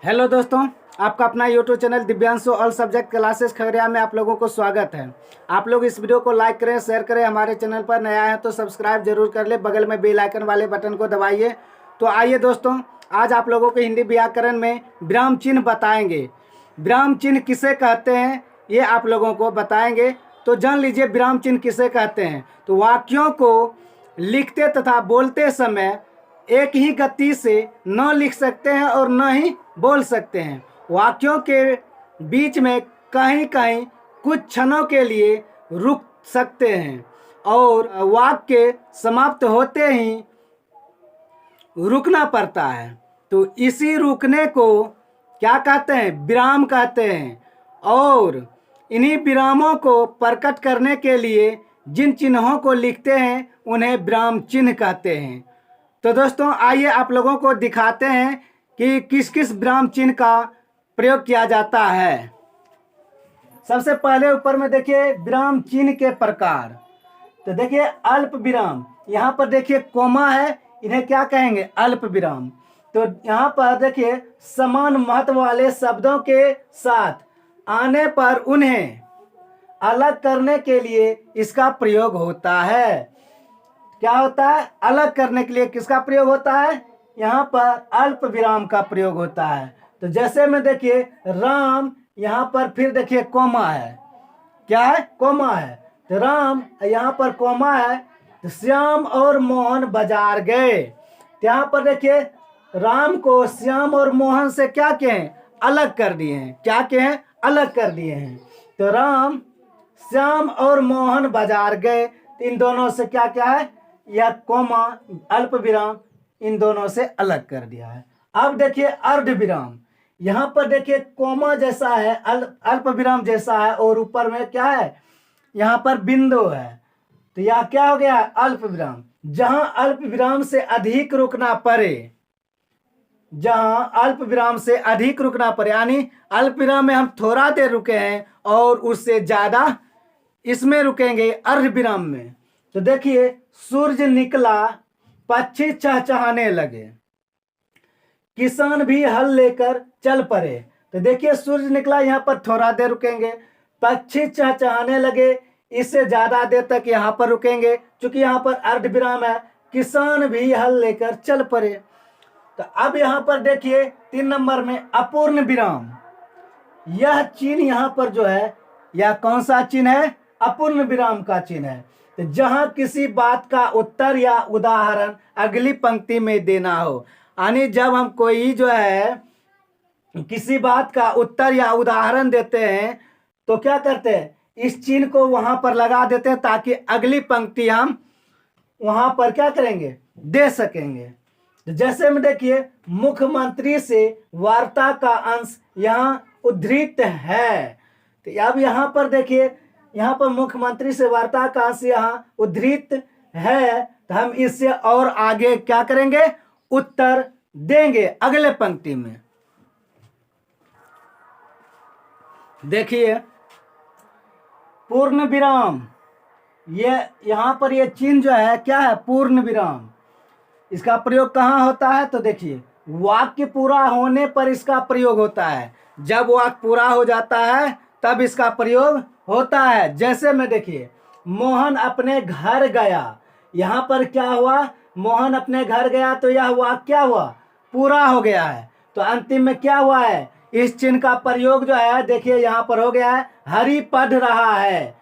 Hello दोस्तों, आपका अपना YouTube channel Divyanshu all subject classes Khagaria में आप लोगों को स्वागत है। आप लोग इस वीडियो को लाइक करें, शेयर करें। हमारे चैनल पर नया है तो सब्सक्राइब जरूर कर ले, बगल में बेल आइकन वाले बटन को दबाइए। तो आइए दोस्तों, आज आप लोगों को हिंदी व्याकरण में विराम चिन्ह बताएंगे। विराम चिन्ह किसे कहते हैं ये आप लोगों को बताएंगे। तो जान लीजिए विराम चिन्ह किसे कहते हैं। तो वाक्यों को लिखते तथा बोलते समय एक ही गति से न लिख सकते हैं और न ही बोल सकते हैं। वाक्यों के बीच में कहीं कहीं कुछ क्षणों के लिए रुक सकते हैं और वाक्य समाप्त होते ही रुकना पड़ता है। तो इसी रुकने को क्या कहते हैं? विराम कहते हैं। और इन्हीं विरामों को प्रकट करने के लिए जिन चिन्हों को लिखते हैं उन्हें विराम चिन्ह कहते हैं। तो दोस्तों आइए आप लोगों को दिखाते हैं कि किस किस विराम चिन्ह का प्रयोग किया जाता है। सबसे पहले ऊपर में देखिए विराम चिन्ह के प्रकार। तो देखिए अल्प विराम, यहाँ पर देखिए कोमा है, इन्हें क्या कहेंगे? अल्प विराम। तो यहाँ पर देखिए समान महत्व वाले शब्दों के साथ आने पर उन्हें अलग करने के लिए इसका प्रयोग होता है। क्या होता है? अलग करने के लिए किसका प्रयोग होता है? यहाँ पर अल्प विराम का प्रयोग होता है। तो जैसे में देखिए राम, यहाँ पर फिर देखिए कोमा है। क्या है? कोमा है। तो राम, यहाँ पर कोमा है। तो श्याम और मोहन बाजार गए। तो यहाँ पर देखिए राम को श्याम और मोहन से क्या किए हैं? अलग कर दिए हैं। क्या किए हैं? अलग कर दिए हैं। तो राम, श्याम और मोहन बाजार गए। तो इन दोनों से क्या क्या है? यह कोमा, अल्प विराम, इन दोनों से अलग कर दिया है। अब देखिए अर्ध विराम। यहाँ पर देखिए कोमा जैसा है, अल्प विराम जैसा है और ऊपर में क्या है? यहाँ पर बिंदु है। तो यह क्या हो गया? अल्प विराम। जहां अल्प विराम से अधिक रुकना पड़े, जहां अल्प विराम से अधिक रुकना पड़े, यानी अल्प विराम में हम थोड़ा देर रुके हैं और उससे ज्यादा इसमें रुकेंगे अर्ध विराम में। तो देखिए सूरज निकला, पक्षी चहचहाने लगे, किसान भी हल लेकर चल पड़े। तो देखिए सूरज निकला, यहाँ पर थोड़ा देर रुकेंगे। पक्षी चहचहाने लगे, इससे ज्यादा देर तक यहाँ पर रुकेंगे क्योंकि यहाँ पर अर्ध विराम है। किसान भी हल लेकर चल पड़े। तो अब यहाँ पर देखिए 3 नंबर में अपूर्ण विराम। यह चिन्ह यहाँ पर जो है, यह कौन सा चिन्ह है? अपूर्ण विराम का चिन्ह है। तो जहां किसी बात का उत्तर या उदाहरण अगली पंक्ति में देना हो, यानी जब हम कोई जो है किसी बात का उत्तर या उदाहरण देते हैं तो क्या करते हैं? इस चिन्ह को वहां पर लगा देते हैं ताकि अगली पंक्ति हम वहां पर क्या करेंगे? दे सकेंगे। तो जैसे में देखिए मुख्यमंत्री से वार्ता का अंश यहाँ उद्धृत है। तो अब यहाँ पर देखिए, यहाँ पर मुख्यमंत्री से वार्ता का अंश यहाँ उद्धृत है। तो हम इससे और आगे क्या करेंगे? उत्तर देंगे अगले पंक्ति में। देखिए पूर्ण विराम, ये यहाँ पर ये चिन्ह जो है क्या है? पूर्ण विराम। इसका प्रयोग कहाँ होता है? तो देखिए वाक्य पूरा होने पर इसका प्रयोग होता है। जब वाक्य पूरा हो जाता है तब इसका प्रयोग होता है। जैसे में देखिए मोहन अपने घर गया, यहाँ पर क्या हुआ? मोहन अपने घर गया, तो यह वाक्य क्या हुआ? पूरा हो गया है। तो अंतिम में क्या हुआ है? इस चिन्ह का प्रयोग जो है देखिए यहाँ पर हो गया है, हरि पढ़ रहा है।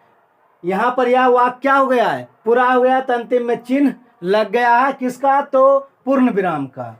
यहाँ पर यह वाक्य क्या हो गया है? पूरा हो गया। तो अंतिम में चिन्ह लग गया है किसका? तो पूर्ण विराम का।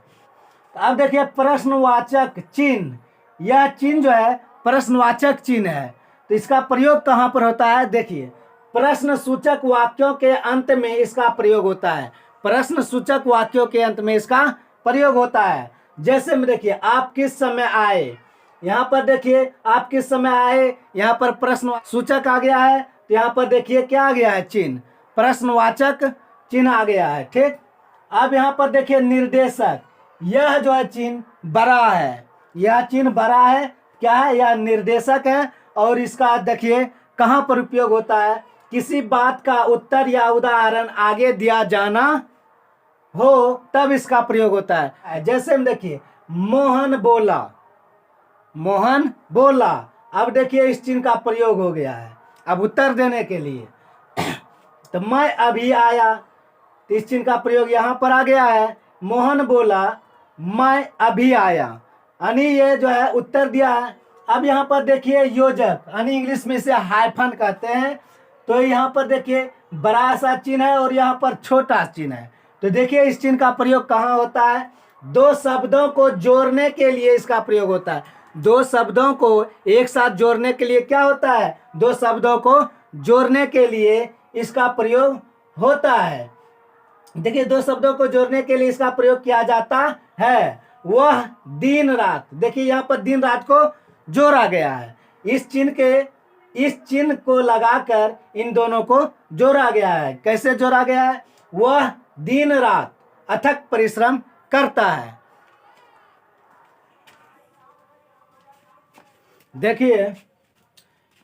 तो अब देखिए प्रश्नवाचक चिन्ह। यह चिन्ह जो है प्रश्नवाचक चिन्ह है। तो इसका प्रयोग कहाँ पर होता है? देखिए प्रश्न सूचक वाक्यों के अंत में इसका प्रयोग होता है। प्रश्न सूचक वाक्यों के अंत में इसका प्रयोग होता है। जैसे में देखिए आप किस समय आए, यहाँ पर देखिए आप किस समय आए, यहाँ पर प्रश्न सूचक आ गया है। तो यहाँ पर देखिए क्या आ गया है? चिन्ह, प्रश्नवाचक चिन्ह आ गया है। ठीक। अब यहाँ पर देखिए निर्देशक। यह जो है चिन्ह बड़ा है, यह चिन्ह बड़ा है। क्या है? यह निर्देशक है। और इसका देखिए कहाँ पर उपयोग होता है? किसी बात का उत्तर या उदाहरण आगे दिया जाना हो तब इसका प्रयोग होता है। जैसे में देखिए मोहन बोला, मोहन बोला। अब देखिए इस चिन्ह का प्रयोग हो गया है अब उत्तर देने के लिए। तो मैं अभी आया, तो इस चिन्ह का प्रयोग यहाँ पर आ गया है। मोहन बोला मैं अभी आया, यानी ये जो है उत्तर दिया है। अब यहाँ पर देखिए योजक, यानी इंग्लिश में इसे हाइफन कहते हैं। तो यहाँ पर देखिए बड़ा सा चिन्ह है और यहाँ पर छोटा चिन्ह है। तो देखिए इस चिन्ह का प्रयोग कहाँ होता है? दो शब्दों को जोड़ने के लिए इसका प्रयोग होता है। दो शब्दों को एक साथ जोड़ने के लिए क्या होता है? दो शब्दों को जोड़ने के लिए इसका प्रयोग होता है। देखिए दो शब्दों को जोड़ने के लिए इसका प्रयोग किया जाता है। वह दिन रात, देखिए यहाँ पर दिन रात को जोड़ा गया है। इस चिन्ह को लगाकर इन दोनों को जोड़ा गया है। कैसे जोड़ा गया है? वह दिन रात अथक परिश्रम करता है। देखिए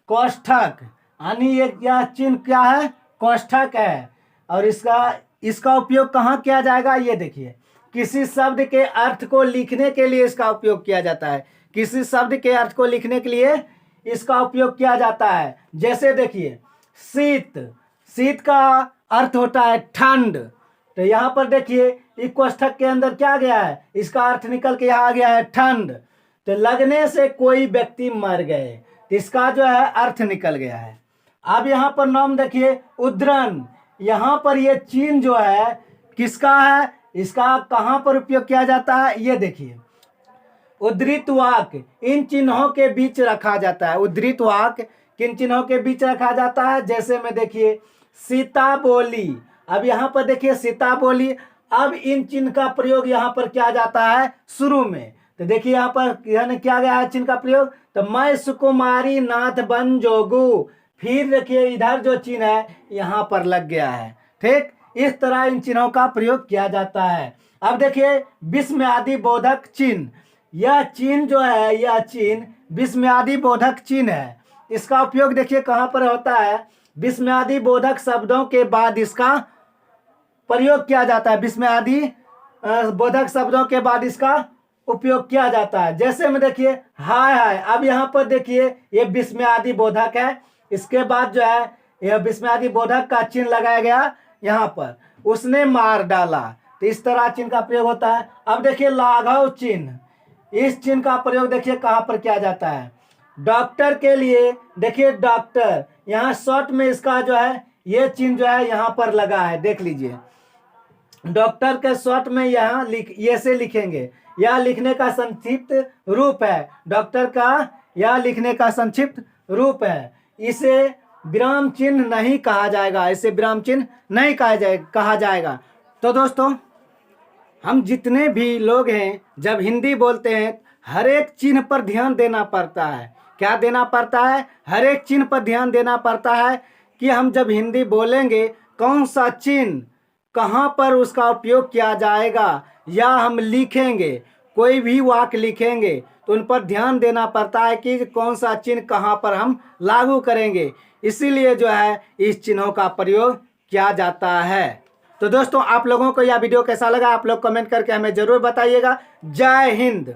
कोष्ठक, यानी यह चिन्ह क्या है? कोष्ठक है। और इसका उपयोग कहाँ किया जाएगा? ये देखिए किसी शब्द के अर्थ को लिखने के लिए इसका उपयोग किया जाता है। किसी शब्द के अर्थ को लिखने के लिए इसका उपयोग किया जाता है। जैसे देखिए शीत, शीत का अर्थ होता है ठंड। तो यहाँ पर देखिए इस कोष्ठक के अंदर क्या गया है? इसका अर्थ निकल के यहाँ आ गया है ठंड। तो लगने से कोई व्यक्ति मर गए, तो इसका जो है अर्थ निकल गया है। अब यहाँ पर नाम देखिए उद्धरण, यहाँ पर ये चिन्ह जो है किसका है? इसका कहाँ पर उपयोग किया जाता है? ये देखिए उद्धृत वाक्य इन चिन्हों के बीच रखा जाता है। उद्धृत वाक्य किन चिन्हों के बीच रखा जाता है? जैसे में देखिए सीता बोली। अब यहाँ पर देखिए सीता बोली। अब इन चिन्ह का प्रयोग यहाँ पर किया जाता है शुरू में। तो देखिए यहाँ पर यानी क्या गया है चिन्ह का प्रयोग? तो मैं सुकुमारी नाथ बन जोगू। फिर देखिए इधर जो चिन्ह है यहाँ पर लग गया है। ठीक इस तरह इन चिन्हों का प्रयोग किया जाता है। अब देखिए विस्मयादि बोधक चिन्ह, यह चिन्ह जो है यह चिन्ह विस्मयादि बोधक चिन्ह है। इसका उपयोग देखिए कहाँ पर होता है? विस्मयादि बोधक शब्दों के बाद इसका प्रयोग किया जाता है। विस्मयादि बोधक शब्दों के बाद इसका उपयोग किया जाता है। जैसे में देखिए हाय हाय। अब यहाँ पर देखिए ये विस्मयादि बोधक है, इसके बाद जो है यह विस्मयादि बोधक का चिन्ह लगाया गया यहाँ पर, उसने मार डाला। तो इस तरह चिन्ह का प्रयोग होता है। अब देखिए लाघव चिन्ह, इस चिन्ह का प्रयोग देखिए कहाँ पर किया जाता है? डॉक्टर के लिए देखिए डॉक्टर, यहाँ शॉर्ट में इसका जो है ये चिन्ह जो है यहाँ पर लगा है, देख लीजिए। डॉक्टर के शॉर्ट में यहाँ ये से लिखेंगे, यह लिखने का संक्षिप्त रूप है। डॉक्टर का यह लिखने का संक्षिप्त रूप है। इसे विराम चिन्ह नहीं कहा जाएगा, इसे विराम चिन्ह नहीं कहा जाएगा। तो दोस्तों हम जितने भी लोग हैं जब हिंदी बोलते हैं हर एक चिन्ह पर ध्यान देना पड़ता है। क्या देना पड़ता है? हर एक चिन्ह पर ध्यान देना पड़ता है कि हम जब हिंदी बोलेंगे कौन सा चिन्ह कहाँ पर उसका उपयोग किया जाएगा, या हम लिखेंगे कोई भी वाक्य लिखेंगे तो उन पर ध्यान देना पड़ता है कि कौन सा चिन्ह कहाँ पर हम लागू करेंगे। इसीलिए जो है इस चिन्हों का प्रयोग किया जाता है। तो दोस्तों आप लोगों को यह वीडियो कैसा लगा आप लोग कमेंट करके हमें ज़रूर बताइएगा। जय हिंद।